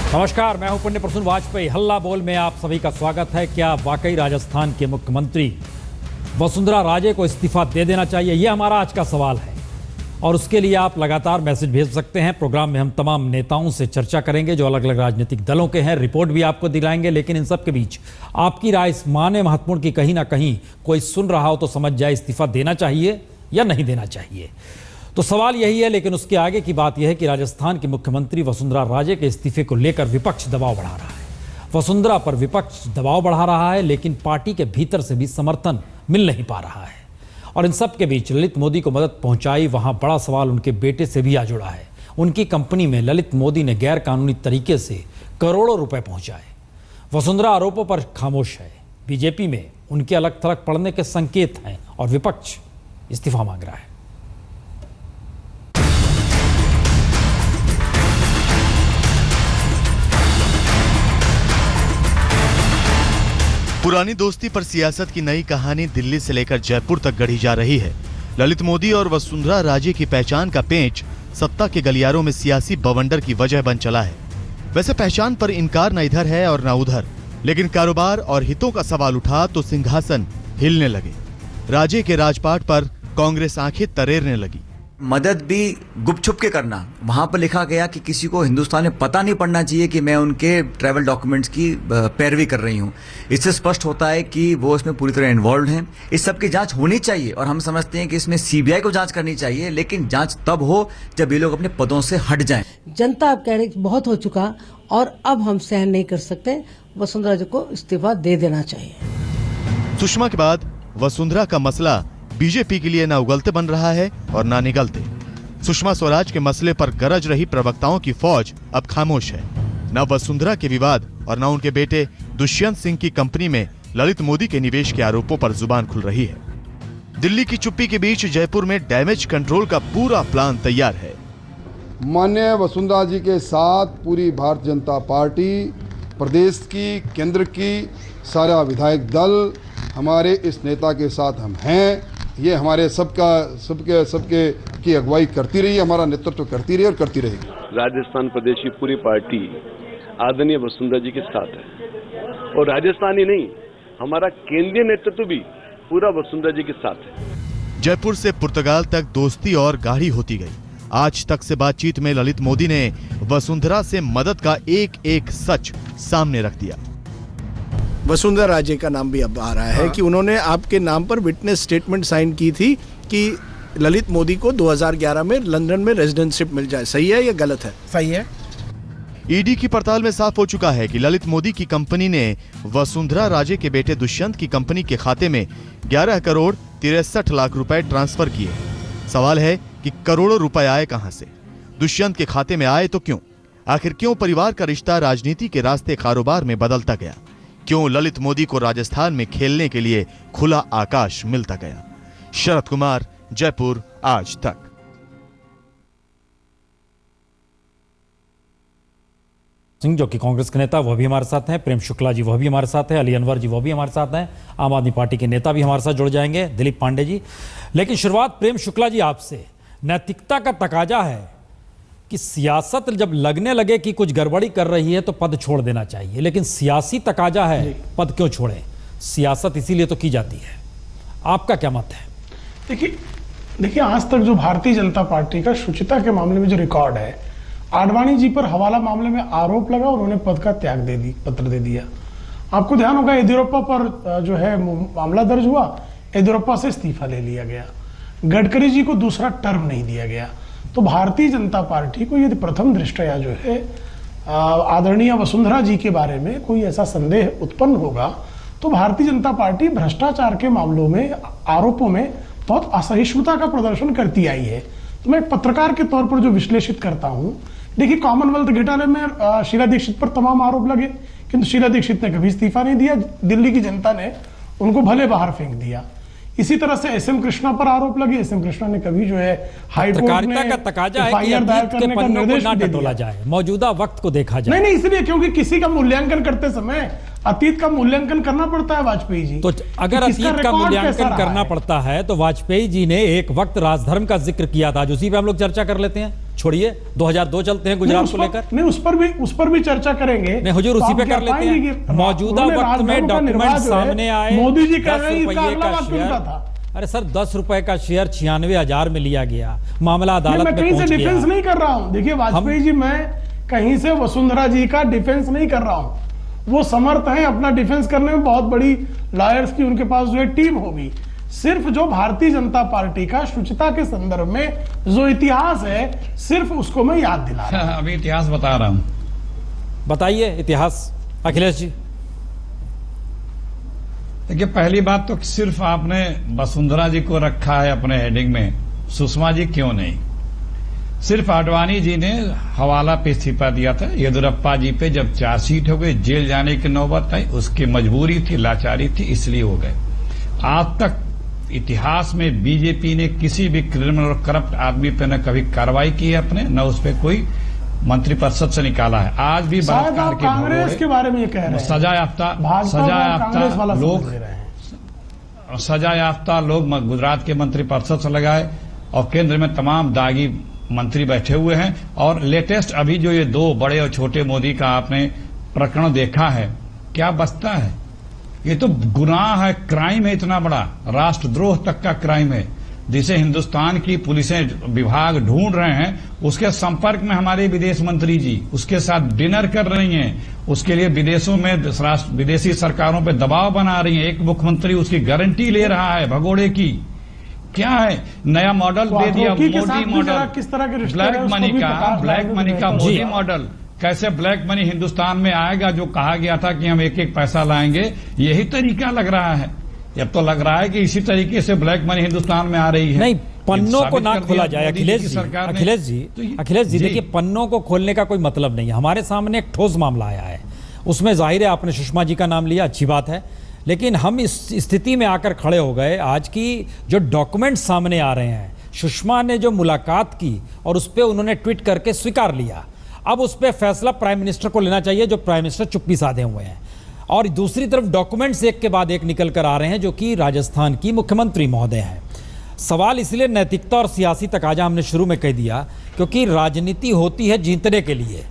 नमस्कार, मैं हूं पुण्य प्रसून वाजपेयी। हल्ला बोल में आप सभी का स्वागत है। क्या वाकई राजस्थान के मुख्यमंत्री वसुंधरा राजे को इस्तीफा दे देना चाहिए? यह हमारा आज का सवाल है और उसके लिए आप लगातार मैसेज भेज सकते हैं। प्रोग्राम में हम तमाम नेताओं से चर्चा करेंगे जो अलग अलग राजनीतिक दलों के हैं, रिपोर्ट भी आपको दिलाएंगे। लेकिन इन सब के बीच आपकी राय इस माने महत्वपूर्ण की कहीं ना कहीं कोई सुन रहा हो तो समझ जाए इस्तीफा देना चाहिए या नहीं देना चाहिए। तो सवाल यही है, लेकिन उसके आगे की बात यह है कि राजस्थान के मुख्यमंत्री वसुंधरा राजे के इस्तीफे को लेकर विपक्ष दबाव बढ़ा रहा है। वसुंधरा पर विपक्ष दबाव बढ़ा रहा है, लेकिन पार्टी के भीतर से भी समर्थन मिल नहीं पा रहा है। और इन सब के बीच ललित मोदी को मदद पहुंचाई, वहां बड़ा सवाल उनके बेटे से भी आ जुड़ा है। उनकी कंपनी में ललित मोदी ने गैर कानूनी तरीके से करोड़ों रुपए पहुंचाए। वसुंधरा आरोपों पर खामोश है। बीजेपी में उनके अलग थलग पड़ने के संकेत हैं और विपक्ष इस्तीफा मांग रहा है। पुरानी दोस्ती पर सियासत की नई कहानी दिल्ली से लेकर जयपुर तक गढ़ी जा रही है। ललित मोदी और वसुंधरा राजे की पहचान का पेंच सत्ता के गलियारों में सियासी बवंडर की वजह बन चला है। वैसे पहचान पर इनकार न इधर है और न उधर, लेकिन कारोबार और हितों का सवाल उठा तो सिंहासन हिलने लगे। राजे के राजपाट पर कांग्रेस आंखें तरेरने लगी। मदद भी गुपचुप के करना, वहां पर लिखा गया कि किसी को हिंदुस्तान में पता नहीं पड़ना चाहिए कि मैं उनके ट्रैवल डॉक्यूमेंट्स की पैरवी कर रही हूं। इससे स्पष्ट होता है कि वो इसमें पूरी तरह इन्वॉल्व हैं। इस सब की जांच होनी चाहिए और हम समझते हैं कि इसमें सीबीआई को जांच करनी चाहिए, लेकिन जांच तब हो जब ये लोग अपने पदों से हट जाएं। जनता अब कह रही बहुत हो चुका और अब हम सहन नहीं कर सकते, वसुंधरा जी को इस्तीफा दे देना चाहिए। सुषमा के बाद वसुंधरा का मसला बीजेपी के लिए न उगलते बन रहा है और न निगलते। सुषमा स्वराज के मसले पर गरज रही प्रवक्ताओं की फौज अब खामोश है। न वसुंधरा के विवाद और न उनके बेटे दुष्यंत सिंह की कंपनी में ललित मोदी के निवेश के आरोपों पर जुबान खुल रही है। दिल्ली की चुप्पी के बीच जयपुर में डैमेज कंट्रोल का पूरा प्लान तैयार है। माननीय वसुंधरा जी के साथ पूरी भारतीय जनता पार्टी, प्रदेश की, केंद्र की, सारा विधायक दल, हमारे इस नेता के साथ हम हैं। ये हमारे सबके की अगुवाई करती रही, हमारा नेतृत्व करती रही और करती रहेगी। राजस्थान प्रदेश की पूरी पार्टी आदरणीय वसुंधरा जी के साथ है और राजस्थान ही नहीं, हमारा केंद्रीय नेतृत्व भी पूरा वसुंधरा जी के साथ है। जयपुर से पुर्तगाल तक दोस्ती और गाढ़ी होती गई। आज तक से बातचीत में ललित मोदी ने वसुंधरा से मदद का एक एक सच सामने रख दिया। वसुंधरा राजे का नाम भी अब आ रहा है कि उन्होंने आपके नाम पर विटनेस स्टेटमेंट साइन की थी कि ललित मोदी को 2011 में लंदन में रेजिडेंटशिप मिल जाए। सही है या गलत है? सही है। ईडी की पड़ताल में साफ हो चुका है कि ललित मोदी की कंपनी ने वसुंधरा राजे के बेटे दुष्यंत की कंपनी के खाते में 11 करोड़ 63 लाख रुपए ट्रांसफर किए। सवाल है कि करोड़ों रुपए आए कहां से? दुष्यंत के खाते में आए तो क्यों? आखिर क्यों परिवार का रिश्ता राजनीति के रास्ते कारोबार में बदलता गया? क्यों ललित मोदी को राजस्थान में खेलने के लिए खुला आकाश मिलता गया? शरद कुमार, जयपुर, आज तक। सिंह जो कि कांग्रेस के नेता, वह भी हमारे साथ हैं। प्रेम शुक्ला जी, वह भी हमारे साथ हैं। अली अनवर जी, वह भी हमारे साथ हैं। आम आदमी पार्टी के नेता भी हमारे साथ जुड़ जाएंगे, दिलीप पांडे जी। लेकिन शुरुआत प्रेम शुक्ला जी आपसे। नैतिकता का तकाजा है कि सियासत जब लगने लगे कि कुछ गड़बड़ी कर रही है तो पद छोड़ देना चाहिए, लेकिन सियासी तकाजा है, पद क्यों छोड़ें? सियासत इसीलिए तो की जाती है। आपका क्या मत है? देखिए आज तक जो भारतीय जनता पार्टी का शुचिता के मामले में जो रिकॉर्ड है, आडवाणी जी पर हवाला मामले में आरोप लगा और उन्हें पद का पत्र दे दिया। आपको ध्यान होगा येदियुरप्पा पर जो है मामला दर्ज हुआ, येदियुरप्पा से इस्तीफा ले लिया गया। गडकरी जी को दूसरा टर्म नहीं दिया गया। तो भारतीय जनता पार्टी को यदि प्रथम दृष्टया जो है आदरणीय वसुंधरा जी के बारे में कोई ऐसा संदेह उत्पन्न होगा तो भारतीय जनता पार्टी भ्रष्टाचार के मामलों में, आरोपों में बहुत असहिष्णुता का प्रदर्शन करती आई है। तो मैं एक पत्रकार के तौर पर जो विश्लेषित करता हूं, देखिए कॉमनवेल्थ घोटाले में शीला दीक्षित पर तमाम आरोप लगे, किंतु शीला दीक्षित ने कभी इस्तीफा नहीं दिया। दिल्ली की जनता ने उनको भले बाहर फेंक दिया। इसी तरह से एसएम कृष्णा पर आरोप लगे, एसएम कृष्णा ने कभी जो है हाईकोर्ट में का तकाजा है कि अतीत के पन्नों को ना टटोला जाए, मौजूदा वक्त को देखा जाए। नहीं, इसलिए क्योंकि किसी का मूल्यांकन करते समय अतीत का मूल्यांकन करना पड़ता है वाजपेयी जी। तो अगर अतीत का मूल्यांकन करना पड़ता है तो वाजपेयी जी ने एक वक्त राजधर्म का जिक्र किया था, जो उसी पे हम लोग चर्चा कर लेते हैं। छोड़िए 2002 चलते हैं गुजरात को लेकर। नहीं, उस पर भी चर्चा करेंगे। नहीं हुजूर, उसी पे कर लेते हैं। मौजूदा वक्त में डॉक्यूमेंट सामने आए, मोदी जी कह रहे हैं 10 इसका रुपये अगला का वाक्य उनका था। अरे सर 10 रुपए का शेयर 96,000 में लिया गया, मामला अदालत में कहीं पहुंच से गया। डिफेंस नहीं कर रहा हूं। देखिए वाजपेयी जी, मैं कहीं से वसुंधरा जी का डिफेंस नहीं कर रहा हूं। वो समर्थ हैं अपना डिफेंस करने में, बहुत बड़ी लॉयर्स की उनके पास जो है टीम होगी। सिर्फ जो भारतीय जनता पार्टी का शुचिता के संदर्भ में जो इतिहास है, सिर्फ उसको मैं याद दिला रहा हूं। अभी इतिहास बता रहा हूं। बताइए इतिहास अखिलेश जी। देखिए, पहली बात तो सिर्फ आपने वसुंधरा जी को रखा है अपने हेडिंग में, सुषमा जी क्यों नहीं? सिर्फ आडवाणी जी ने हवाला पे इस्तीफा दिया था। येदियुरप्पा जी पे जब चार्जशीट हो गई, जेल जाने की नौबत आई, उसकी मजबूरी थी, लाचारी थी, इसलिए हो गए। आज तक इतिहास में बीजेपी ने किसी भी क्रिमिनल और करप्ट आदमी पे न कभी कार्रवाई की है अपने, न उस पर कोई मंत्रिपरिषद से निकाला है। आज भी बलात्कार के कांग्रेस के बारे में ये कह रहे हैं, सजा याफ्ता लोग गुजरात के मंत्रिपरिषद से लगाए और केंद्र में तमाम दागी मंत्री बैठे हुए हैं। और लेटेस्ट अभी जो ये 2 बड़े और छोटे मोदी का आपने प्रकरण देखा है, क्या बचता है? ये तो गुनाह है, क्राइम है, इतना बड़ा राष्ट्रद्रोह तक का क्राइम है, जिसे हिंदुस्तान की पुलिसें विभाग ढूंढ रहे हैं। उसके संपर्क में हमारे विदेश मंत्री जी उसके साथ डिनर कर रही हैं, उसके लिए विदेशों में विदेशी सरकारों पर दबाव बना रही हैं। एक मुख्यमंत्री उसकी गारंटी ले रहा है भगोड़े की। क्या है नया मॉडल दे दिया, मोदी मॉडल, किस तरह के ब्लैक मनी का मोदी मॉडल। कैसे ब्लैक मनी हिंदुस्तान में आएगा, जो कहा गया था कि हम एक एक पैसा लाएंगे, यही तरीका लग रहा है। अब तो लग रहा है कि इसी तरीके से ब्लैक मनी हिंदुस्तान में आ रही है। नहीं, पन्नों को ना खोला जाए अखिलेश जी। देखिए, पन्नों को खोलने का कोई मतलब नहीं है। हमारे सामने एक ठोस मामला आया है, उसमें जाहिर है आपने सुषमा जी का नाम लिया, अच्छी बात है। लेकिन हम इस स्थिति में आकर खड़े हो गए, आज की जो डॉक्यूमेंट्स सामने आ रहे हैं, सुषमा ने जो मुलाकात की और उस पर उन्होंने ट्वीट करके स्वीकार लिया। अब उस पर फैसला प्राइम मिनिस्टर को लेना चाहिए, जो प्राइम मिनिस्टर चुप्पी साधे हुए हैं। और दूसरी तरफ डॉक्यूमेंट्स एक के बाद एक निकल कर आ रहे हैं, जो कि राजस्थान की मुख्यमंत्री महोदय हैं। सवाल इसलिए नैतिकता और सियासी तकाजा हमने शुरू में कह दिया, क्योंकि राजनीति होती है जीतने के लिए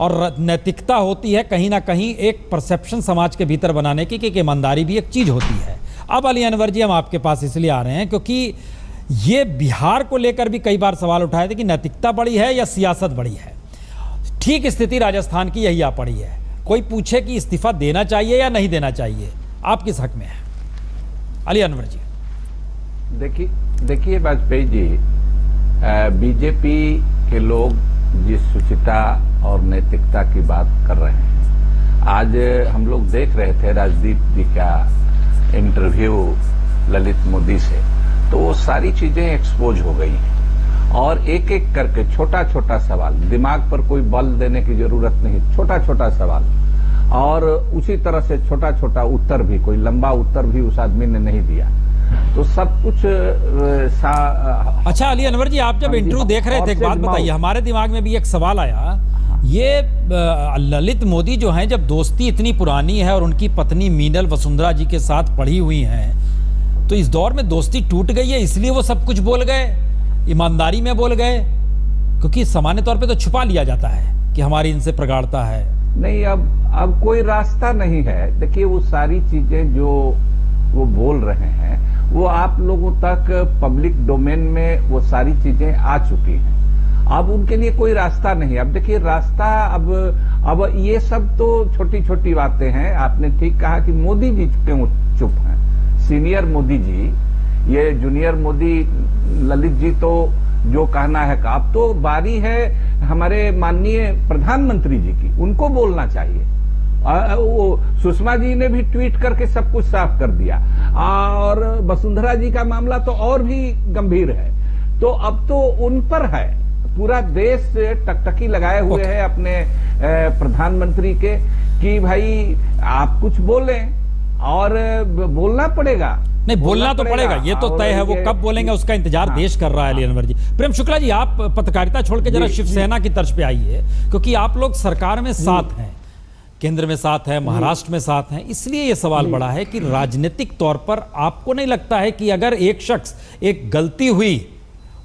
और नैतिकता होती है कहीं ना कहीं एक परसेप्शन समाज के भीतर बनाने की, कि ईमानदारी भी एक चीज़ होती है। अब अली अनवर जी, हम आपके पास इसलिए आ रहे हैं क्योंकि ये बिहार को लेकर भी कई बार सवाल उठाए थे कि नैतिकता बड़ी है या सियासत बड़ी है। ठीक स्थिति राजस्थान की यही आ पड़ी है। कोई पूछे कि इस्तीफा देना चाहिए या नहीं देना चाहिए, आप किस हक में है? अली अनवर जी। देखिए वाजपेयी जी, बीजेपी के लोग जिस शुचिता और नैतिकता की बात कर रहे हैं, आज हम लोग देख रहे थे राजदीप जी का इंटरव्यू ललित मोदी से, तो वो सारी चीजें एक्सपोज हो गई हैं। और एक एक करके छोटा छोटा सवाल, दिमाग पर कोई बल देने की जरूरत नहीं, छोटा छोटा सवाल और उसी तरह से छोटा छोटा उत्तर भी, कोई लंबा उत्तर भी उस आदमी ने नहीं दिया। तो सब कुछ अच्छा अली अनवर जी, आप जब इंटरव्यू देख रहे थे, एक बात बताइए, हमारे दिमाग में भी एक सवाल आया, ये ललित मोदी जो हैं, जब दोस्ती इतनी पुरानी है और उनकी पत्नी मीनल वसुंधरा जी के साथ पढ़ी हुई हैं, तो इस दौर में दोस्ती टूट गई है, इसलिए वो सब कुछ बोल गए, ईमानदारी में बोल गए? क्योंकि सामान्य तौर पे तो छुपा लिया जाता है कि हमारी इनसे प्रगाढ़ता है। नहीं, अब कोई रास्ता नहीं है। देखिए, वो सारी चीजें जो वो बोल रहे हैं, वो आप लोगों तक पब्लिक डोमेन में वो सारी चीजें आ चुकी हैं। अब उनके लिए कोई रास्ता नहीं। अब देखिए, रास्ता अब ये सब तो छोटी छोटी बातें हैं। आपने ठीक कहा कि मोदी जी क्यों चुप हैं, सीनियर मोदी जी, ये जूनियर मोदी ललित जी तो जो कहना है का, अब तो बारी है हमारे माननीय प्रधानमंत्री जी की, उनको बोलना चाहिए। वो सुषमा जी ने भी ट्वीट करके सब कुछ साफ कर दिया और वसुंधरा जी का मामला तो और भी गंभीर है। तो अब तो उन पर है, पूरा देश टकटकी लगाए हुए है अपने प्रधानमंत्री के कि भाई आप कुछ बोलें, और बोलना पड़ेगा। नहीं, बोलना तो पड़ेगा, ये तो तय है। वो कब बोलेंगे उसका इंतजार देश कर रहा है। अली अनवर जी, प्रेम शुक्ला जी, आप पत्रकारिता छोड़ के जरा शिवसेना की तर्ज पे आइए, क्योंकि आप लोग सरकार में साथ हैं, केंद्र में साथ है, महाराष्ट्र में साथ हैं, इसलिए यह सवाल बड़ा है कि राजनीतिक तौर पर आपको नहीं लगता है कि अगर एक शख्स, एक गलती हुई,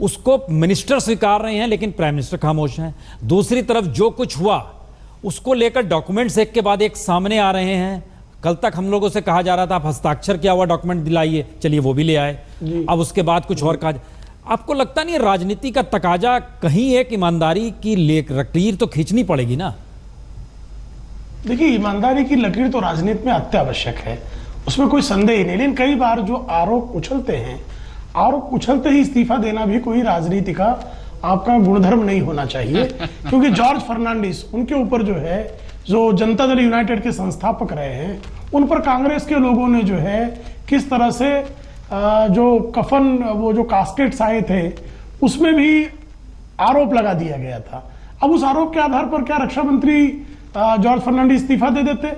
उसको मिनिस्टर स्वीकार रहे हैं लेकिन प्राइम मिनिस्टर खामोश हैं। दूसरी तरफ जो कुछ हुआ उसको लेकर डॉक्यूमेंट्स एक के बाद एक सामने आ रहे हैं। कल तक हम लोगों से कहा जा रहा था आप हस्ताक्षर किया हुआ डॉक्यूमेंट दिलाइए, चलिए वो भी ले आए। अब उसके बाद कुछ और कहा। आपको लगता नहीं राजनीति का तकाजा कहीं एक ईमानदारी की लकीर तो खींचनी पड़ेगी ना? देखिए, ईमानदारी की लकीर तो राजनीति में अत्यावश्यक है, उसमें कोई संदेह नहीं। लेकिन कई बार जो आरोप उछलते हैं, आरोप उछलते ही इस्तीफा देना भी कोई राजनीति का आपका गुणधर्म नहीं होना चाहिए। क्योंकि जॉर्ज फर्नांडिस, उनके ऊपर जो है, जो जनता दल यूनाइटेड के संस्थापक रहे हैं, उन पर कांग्रेस के लोगों ने जो है किस तरह से जो कफन, वो जो कास्केट्स आए थे, उसमें भी आरोप लगा दिया गया था। अब उस आरोप के आधार पर क्या रक्षा मंत्री जॉर्ज फर्नांडिस इस्तीफा दे देते?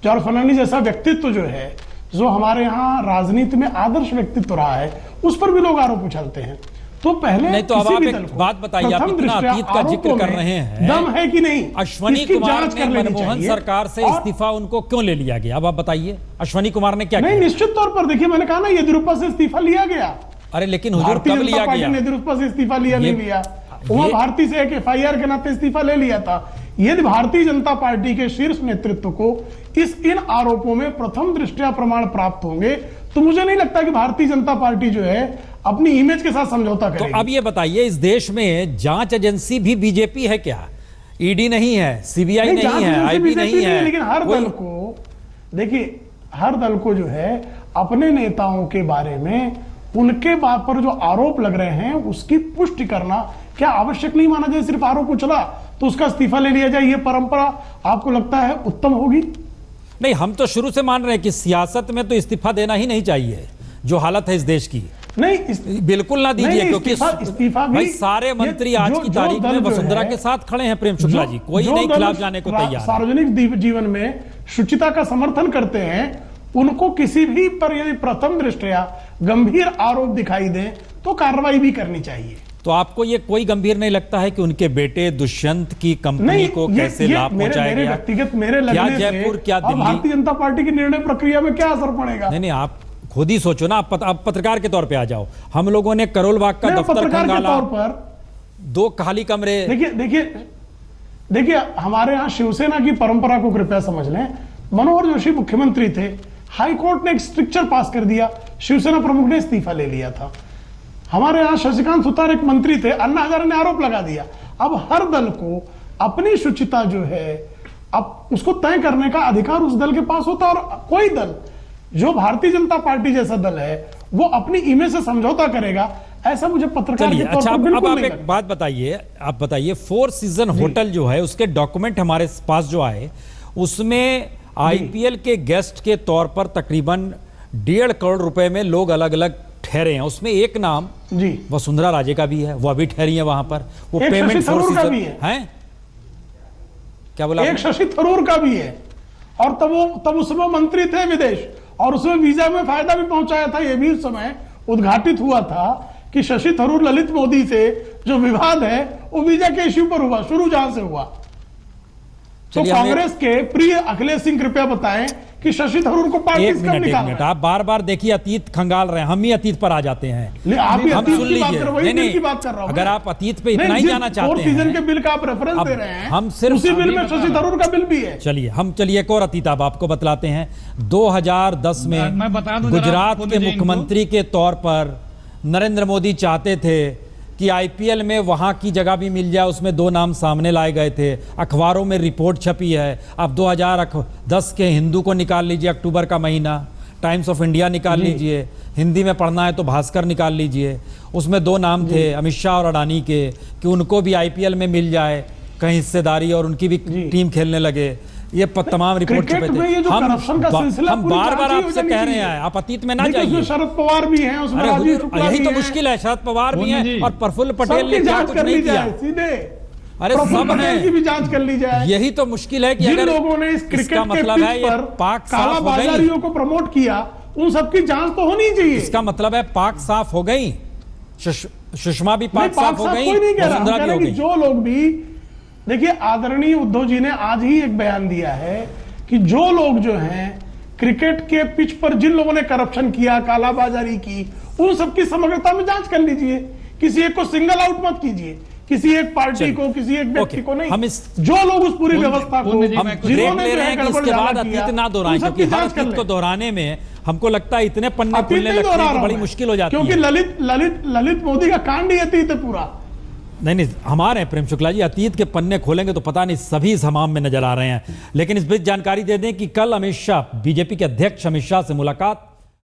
जॉर्ज फर्नांडिस जैसा व्यक्तित्व जो है, जो हमारे यहाँ राजनीति में आदर्श व्यक्तित्व रहा है, उस पर भी लोग आरोप उछलते हैं। तो पहले नहीं तो अब आप एक बात बताइए, आप इतना अतीत का जिक्र कर रहे हैं, दम है कि नहीं? अश्वनी कुमार ने मनमोहन सरकार से इस्तीफा उनको क्यों ले लिया गया? अब आप बताइए, अश्वनी कुमार ने क्या किया? नहीं, निश्चित तौर पर देखिए, मैंने कहा ना, येदियुरप्पा से इस्तीफा लिया गया। अरे लेकिन हुजूर कब लिया गया? येदियुरप्पा से इस्तीफा लिया नहीं लिया? उमा भारती से एक FIR के नाते इस्तीफा ले लिया था। यदि भारतीय जनता पार्टी के शीर्ष नेतृत्व को इन आरोपों में प्रथम दृष्टया प्रमाण प्राप्त होंगे, तो मुझे नहीं लगता कि भारतीय जनता पार्टी जो है अपनी इमेज के साथ समझौता करेगी। तो अब ये बताइए, इस देश में जांच एजेंसी भी बीजेपी है क्या? ईडी नहीं है, CBI नहीं है, IB नहीं है, लेकिन हर दल को, देखिए, हर दल को जो है अपने नेताओं के बारे में, उनके बात पर जो आरोप लग रहे हैं उसकी पुष्टि करना क्या आवश्यक नहीं माना जाए? सिर्फ आरोप उछला तो उसका इस्तीफा ले लिया जाए, ये परंपरा आपको लगता है उत्तम होगी? नहीं, हम तो शुरू से मान रहे हैं कि सियासत में तो इस्तीफा देना ही नहीं चाहिए, जो हालत है इस देश की। नहीं, बिल्कुल ना दीजिए, क्योंकि इस्तीफा भाई सारे मंत्री आज की तारीख में वसुंधरा के साथ खड़े हैं। प्रेम शुक्ला जी कोई नहीं खिलाफ जाने को तैयार। सार्वजनिक जीवन में शुचिता का समर्थन करते हैं, उनको किसी भी पर यदि प्रथम दृष्टया गंभीर आरोप दिखाई दे तो कार्रवाई भी करनी चाहिए। तो आपको ये कोई गंभीर नहीं लगता है कि उनके बेटे दुष्यंत की कंपनी को कैसे लाभ पहुंचाया गया? व्यक्तिगत मेरे लगने क्या जयपुर, क्या दिल्ली, भारतीय जनता पार्टी की निर्णय प्रक्रिया में क्या असर पड़ेगा? नहीं, आप खुद ही सोचो ना। आप पत्रकार के तौर पे आ जाओ। हम लोगों ने करोल बाग का दफ्तर खंगाला, 2 खाली कमरे। देखिए, हमारे यहाँ शिवसेना की परंपरा को कृपया समझ लें। मनोहर जोशी मुख्यमंत्री थे, हाई कोर्ट ने एक स्ट्रिक्चर पास कर दिया, शिवसेना प्रमुख ने इस्तीफा ले लिया था। हमारे यहाँ शशिकांत सुतार एक मंत्री थे, अन्ना हजारे ने आरोप लगा दिया। अब हर दल को अपनी शुचिता जो है, अब उसको तय करने का अधिकार उस दल के पास होता है। और कोई दल, जो भारतीय जनता पार्टी जैसा दल है, वो अपनी इमेज से समझौता करेगा, ऐसा मुझे पत्रकार के तौर पर बिल्कुल नहीं लगता। एक बात बताइए, आप बताइए, 4 सीजन होटल जो है उसके डॉक्यूमेंट हमारे पास जो आए, उसमें IPL के गेस्ट के तौर पर तकरीबन 1.5 करोड़ रुपए में लोग अलग अलग ठहरे हैं। उसमें एक नाम जी वसुंधरा राजे का भी है, वो अभी ठहरी है वहां पर। वो पेमेंट 4 सीजन का भी है। क्या बोला? एक शशि थरूर का भी है। और तब उसमें मंत्री थे विदेश, और उसमें वीजा में फायदा भी पहुंचाया था। यह भी उस समय उद्घाटित हुआ था कि शशि थरूर ललित मोदी से जो विवाद है वो वीजा के इश्यू पर हुआ, शुरू जहां से हुआ। तो कांग्रेस के प्रिय अखिलेश सिंह कृपया बताएं कि शशि थरूर को पार्टी से कब निकाला? आप बार बार देखिए अतीत खंगाल रहे हैं, हम ही अतीत पर आ जाते हैं। आप भी हम अतीत सुन की बात लीजिए। कर रहे हैं, वही बिल की बात कर रहा हूं। अगर आप अतीत पे इतना ही जाना चाहते हैं, 4 सीजन के बिल का आप रेफरेंस दे रहे हैं, हम सिर्फ उसी बिल में शशि थरूर का बिल भी है। चलिए एक और अतीत आप आपको बतलाते हैं। 2010 में गुजरात के मुख्यमंत्री के तौर पर नरेंद्र मोदी चाहते थे कि IPL में वहां की जगह भी मिल जाए, उसमें 2 नाम सामने लाए गए थे। अखबारों में रिपोर्ट छपी है। अब 2010 के हिंदू को निकाल लीजिए, अक्टूबर का महीना, टाइम्स ऑफ इंडिया निकाल लीजिए, हिंदी में पढ़ना है तो भास्कर निकाल लीजिए। उसमें 2 नाम थे, अमित शाह और अडानी के, कि उनको भी IPL में मिल जाए कहीं हिस्सेदारी और उनकी भी टीम खेलने लगे। ये तमाम रिपोर्ट छपे थे। हम बार बार आपसे कह रहे हैं, आप अतीत में ना जाइए। शरद पवार भी हैं उसमें, यही तो मुश्किल है। शरद पवार भी हैं और प्रफुल्ल पटेल ने क्या कुछ नहीं किया। अरे सब है, की भी जांच कर ली जाए। यही तो मुश्किल है कि जिन अगर लोगों ने इस क्रिकेट का मतलब है ये पाक साफ हो गई, को प्रमोट किया, उन सबकी जांच तो होनी चाहिए। इसका मतलब है पाक साफ हो गई, सुषमा भी पाक साफ हो गई, वसुंधरा भी हो गई। जो लोग भी, देखिए, आदरणीय उद्धव जी ने आज ही एक बयान दिया है कि जो लोग जो हैं क्रिकेट के पिच पर जिन लोगों ने करप्शन किया, कालाबाजारी की, उन सबकी समग्रता में जांच कर लीजिए। किसी एक को सिंगल आउट मत कीजिए, किसी एक पार्टी को, किसी एक व्यक्ति को नहीं, हम इस जो लोग उस पूरी व्यवस्था को, हम ब्रेक ले रहे हैं कि इसके बाद अतीत ना दोहराएं, क्योंकि हर अतीत को दोहराने में हमको लगता है इतने पन्ने खुलने लगते हैं कि बड़ी मुश्किल हो जाती है, क्योंकि ललित मोदी का कांड ही अतीत है पूरा। नहीं, हमारे प्रेम शुक्ला जी, अतीत के पन्ने खोलेंगे तो पता नहीं सभी इस हमाम में नजर आ रहे हैं। लेकिन इस बीच जानकारी दे दें कि कल अमित शाह, बीजेपी के अध्यक्ष अमित शाह से मुलाकात